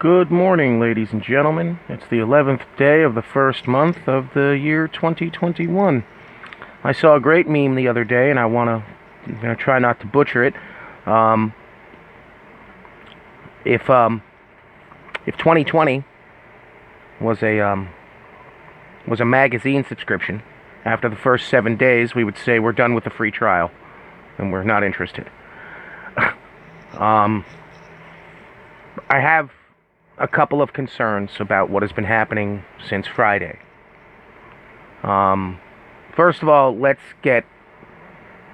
Good morning, ladies and gentlemen. It's the 11th day of the first month of the year 2021. I saw a great meme the other day, and I'm gonna try not to butcher it. Um, if 2020 was a magazine subscription, after the first 7 days, we would say we're done with the free trial, and we're not interested. I have a couple of concerns about what has been happening since Friday. First of all, let's get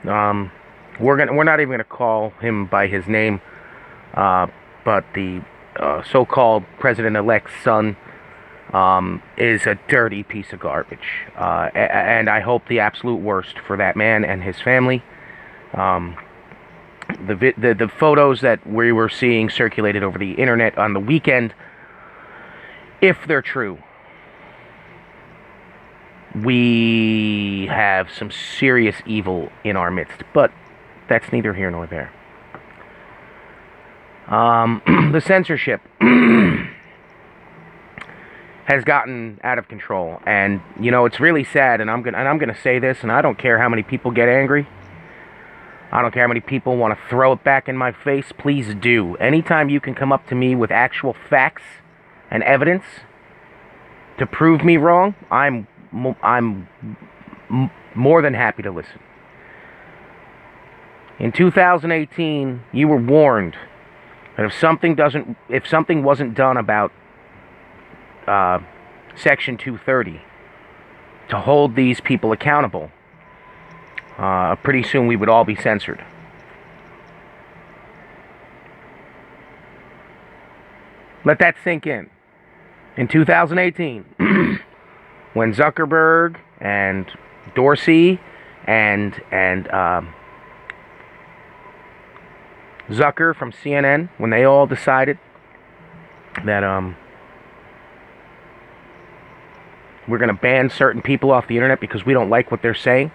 we're not even gonna call him by his name, but the so-called president-elect's son is a dirty piece of garbage, and I hope the absolute worst for that man and his family. The photos that we were seeing circulated over the internet on the weekend, if they're true, we have some serious evil in our midst, but that's neither here nor there. The censorship has gotten out of control, and it's really sad. And I'm gonna say this, and I don't care how many people get angry. I don't care how many people want to throw it back in my face. Please do. Anytime you can come up to me with actual facts and evidence to prove me wrong, I'm more than happy to listen. In 2018, you were warned that if something wasn't done about Section 230 to hold these people accountable, pretty soon we would all be censored. Let that sink in. In 2018, when Zuckerberg and Dorsey and Zucker from CNN, when they all decided that we're going to ban certain people off the internet because we don't like what they're saying.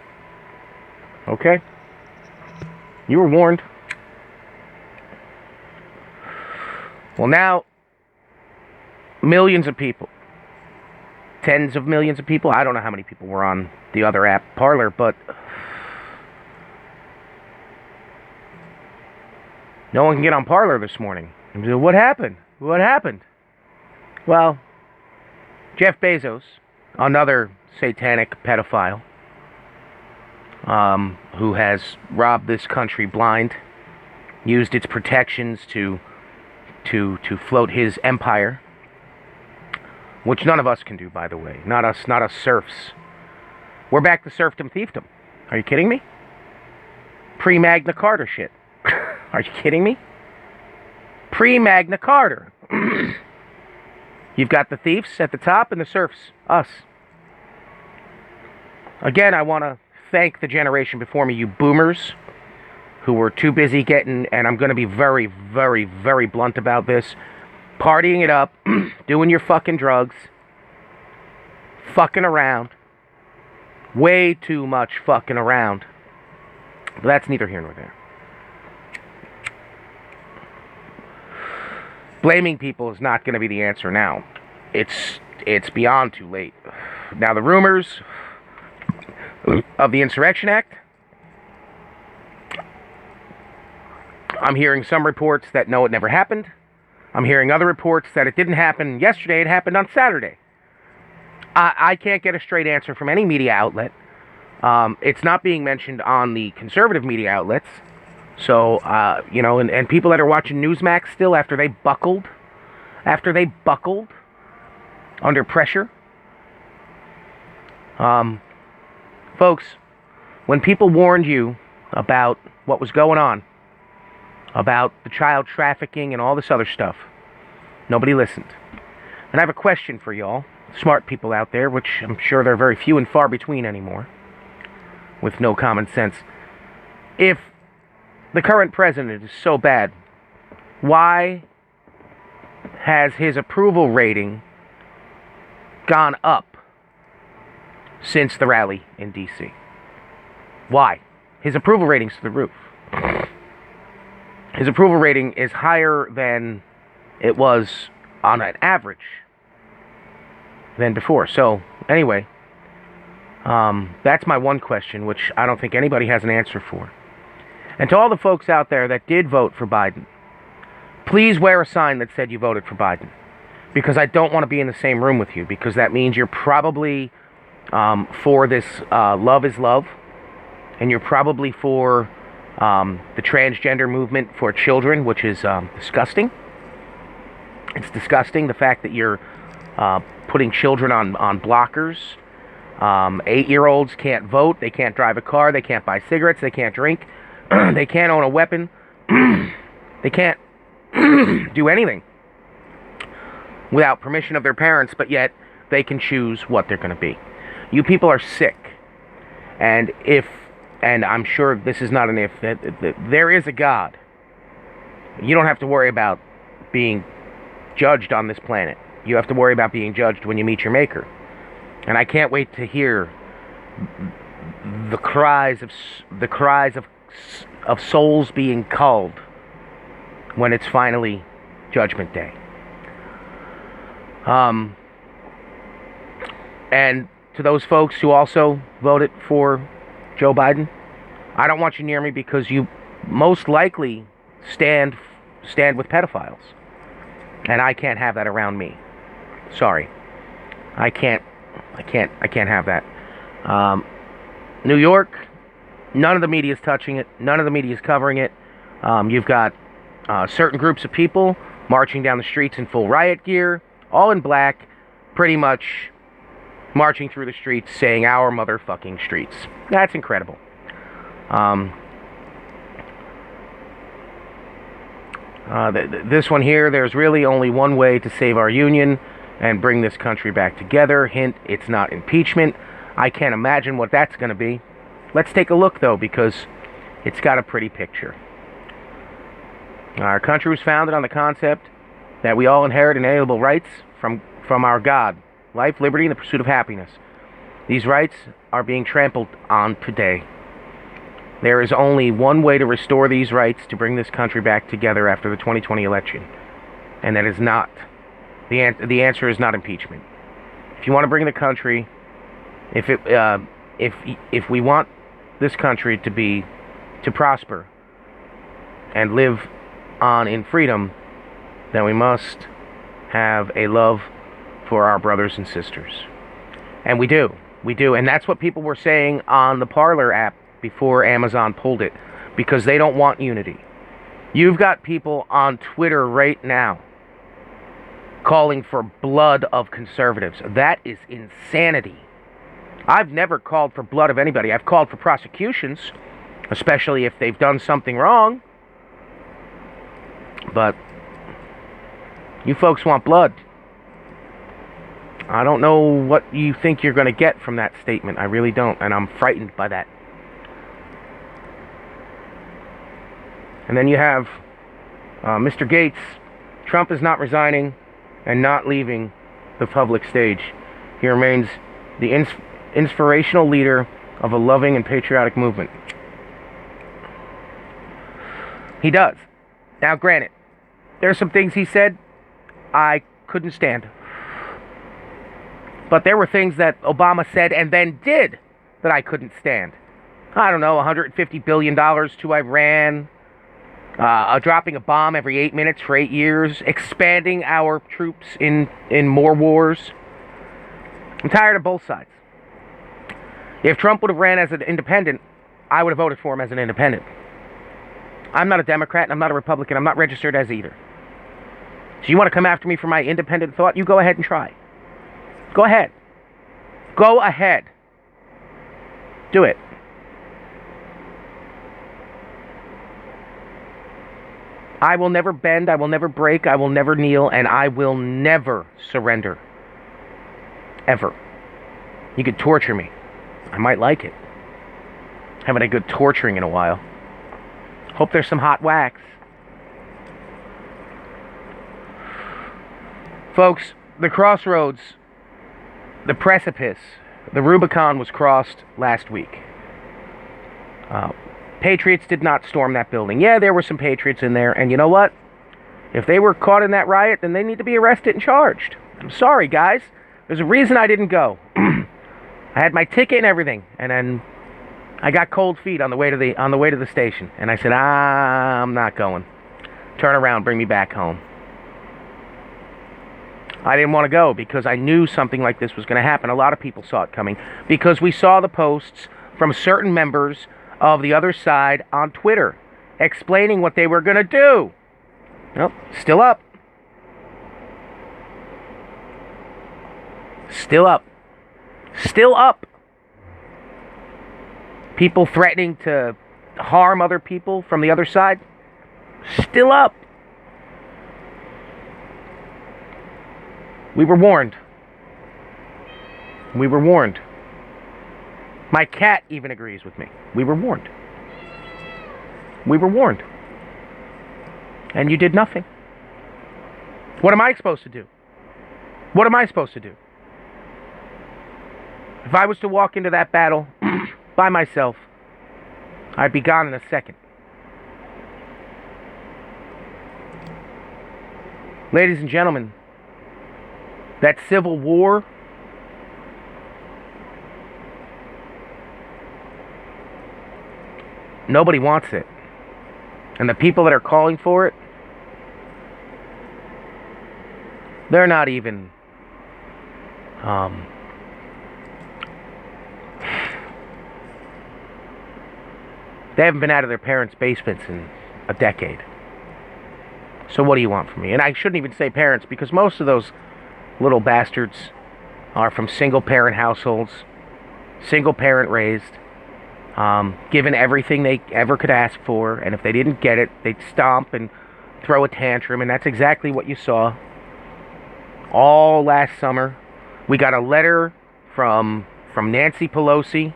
Okay? You were warned. Well, now, millions of people, tens of millions of people, I don't know how many people were on the other app, Parler, but no one can get on Parler this morning. What happened? What happened? Well, Jeff Bezos, another satanic pedophile, who has robbed this country blind, used its protections to float his empire, which none of us can do, by the way. Not us serfs. We're back to serfdom fiefdom. Are you kidding me? Pre-Magna Carta shit. Are you kidding me? Pre-Magna Carta. You've got the thieves at the top and the serfs, us. Again, I want to thank the generation before me, you boomers, who were too busy getting, and I'm going to be very, very, very blunt about this, partying it up, doing your fucking drugs, fucking around, way too much fucking around. But that's neither here nor there. Blaming people is not going to be the answer now. It's beyond too late. Now, the rumors of the Insurrection Act, I'm hearing some reports that no, it never happened. I'm hearing other reports that it didn't happen yesterday, it happened on Saturday. I can't get a straight answer from any media outlet. It's not being mentioned on the conservative media outlets. So, and people that are watching Newsmax still after they buckled under pressure. Folks, when people warned you about what was going on, about the child trafficking and all this other stuff, nobody listened. And I have a question for y'all, smart people out there, which I'm sure they're very few and far between anymore, with no common sense. If the current president is so bad, why has his approval rating gone up since the rally in D.C.? Why? His approval rating's through the roof. His approval rating is higher than it was on an average than before. So, anyway, that's my one question, which I don't think anybody has an answer for. And to all the folks out there that did vote for Biden, please wear a sign that said you voted for Biden. Because I don't want to be in the same room with you, because that means you're probably for this love is love, and you're probably for the transgender movement for children, which is disgusting. It's disgusting, the fact that you're putting children on blockers. 8-year-olds can't vote, they can't drive a car, they can't buy cigarettes, they can't drink, they can't own a weapon, they can't do anything without permission of their parents, but yet they can choose what they're going to be. You people are sick. And I'm sure this is not an if, that there is a God. You don't have to worry about being judged on this planet. You have to worry about being judged when you meet your Maker. And I can't wait to hear the cries of souls being culled when it's finally Judgment Day. And to those folks who also voted for Joe Biden, I don't want you near me because you most likely stand with pedophiles. And I can't have that around me. Sorry. I can't have that. New York, none of the media is touching it. None of the media is covering it. You've got certain groups of people marching down the streets in full riot gear, all in black, pretty much marching through the streets saying our motherfucking streets. That's incredible. This one here, there's really only one way to save our union and bring this country back together. Hint, it's not impeachment. I can't imagine what that's going to be. Let's take a look, though, because it's got a pretty picture. Our country was founded on the concept that we all inherit inalienable rights from our God. Life, liberty, and the pursuit of happiness. These rights are being trampled on today. There is only one way to restore these rights to bring this country back together after the 2020 election. And that is not, the answer is not impeachment. If you want to bring the country, if we want this country to prosper and live on in freedom, then we must have a love for our brothers and sisters. And we do. And that's what people were saying on the Parler app before Amazon pulled it, because they don't want unity. You've got people on Twitter right now calling for blood of conservatives. That is insanity. I've never called for blood of anybody. I've called for prosecutions, especially if they've done something wrong. But you folks want blood. I don't know what you think you're going to get from that statement. I really don't, and I'm frightened by that. And then you have Mr. Gates. Trump is not resigning and not leaving the public stage. He remains the inspirational leader of a loving and patriotic movement. He does. Now, granted, there are some things he said I couldn't stand. But there were things that Obama said and then did that I couldn't stand. I don't know, $150 billion to Iran, dropping a bomb every 8 minutes for 8 years, expanding our troops in more wars. I'm tired of both sides. If Trump would have ran as an independent, I would have voted for him as an independent. I'm not a Democrat, and I'm not a Republican. I'm not registered as either. So you want to come after me for my independent thought? You go ahead and try. Go ahead. Go ahead. Do it. I will never bend, I will never break, I will never kneel, and I will never surrender. Ever. You could torture me. I might like it. Haven't had good torturing in a while. Hope there's some hot wax. Folks, the crossroads, the precipice, the Rubicon was crossed last week. Patriots did not storm that building. Yeah, there were some patriots in there, and you know what? If they were caught in that riot, then they need to be arrested and charged. I'm sorry, guys. There's a reason I didn't go. I had my ticket and everything, and then I got cold feet on the way to the station, and I said, I'm not going. Turn around, bring me back home. I didn't want to go because I knew something like this was going to happen. A lot of people saw it coming because we saw the posts from certain members of the other side on Twitter explaining what they were going to do. Nope, still up. Still up. Still up. People threatening to harm other people from the other side. Still up. We were warned. We were warned. My cat even agrees with me. We were warned. We were warned. And you did nothing. What am I supposed to do? What am I supposed to do? If I was to walk into that battle by myself, I'd be gone in a second. Ladies and gentlemen, that civil war nobody wants it. And the people that are calling for it, they're not even they haven't been out of their parents' basements in a decade. So what do you want from me? And I shouldn't even say parents, because most of those little bastards are from single-parent households, single-parent raised, given everything they ever could ask for, and if they didn't get it, they'd stomp and throw a tantrum, and that's exactly what you saw all last summer. We got a letter from Nancy Pelosi,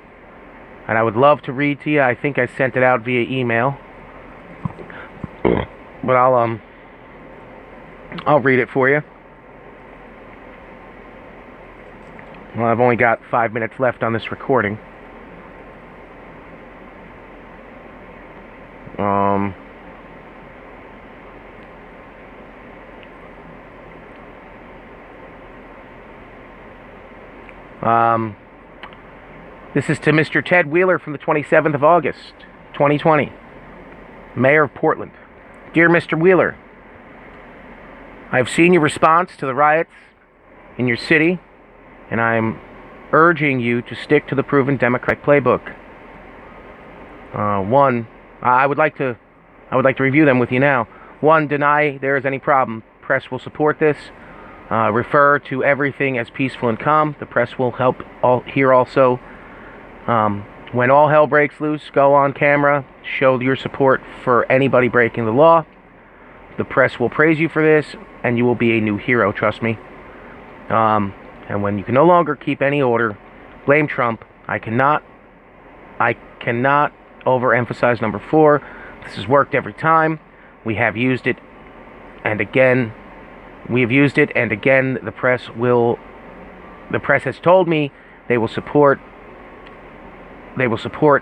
and I would love to read to you. I think I sent it out via email, but I'll read it for you. Well, I've only got 5 minutes left on this recording. This is to Mr. Ted Wheeler from the 27th of August, 2020, Mayor of Portland. Dear Mr. Wheeler, I've seen your response to the riots in your city, and I'm urging you to stick to the proven Democratic playbook. One, I would like to review them with you now. One, deny there is any problem. Press will support this. Refer to everything as peaceful and calm. The press will help here also. When all hell breaks loose, go on camera, show your support for anybody breaking the law. The press will praise you for this, and you will be a new hero, trust me. And when you can no longer keep any order, blame Trump. I cannot overemphasize number 4. This has worked every time. We have used it, and again, the press has told me they will support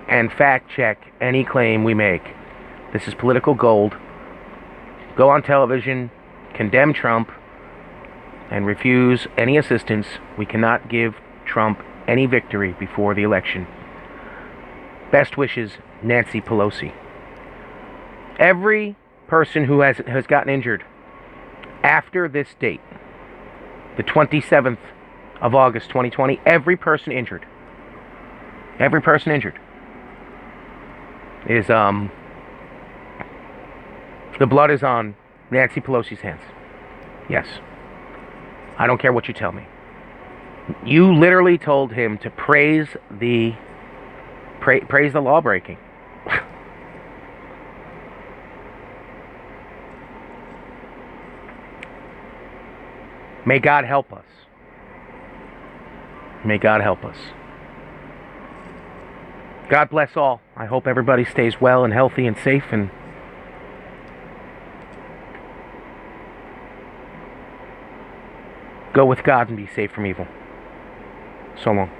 and fact check any claim we make. This is political gold. Go on television, condemn Trump, and refuse any assistance. We cannot give Trump any victory before the election. Best wishes, Nancy Pelosi. Every person who has gotten injured after this date, the 27th of August 2020, every person injured is the blood is on Nancy Pelosi's hands. Yes. I don't care what you tell me. You literally told him to praise the law breaking. May God help us. May God help us. God bless all. I hope everybody stays well and healthy and safe, and go with God and be safe from evil. So long.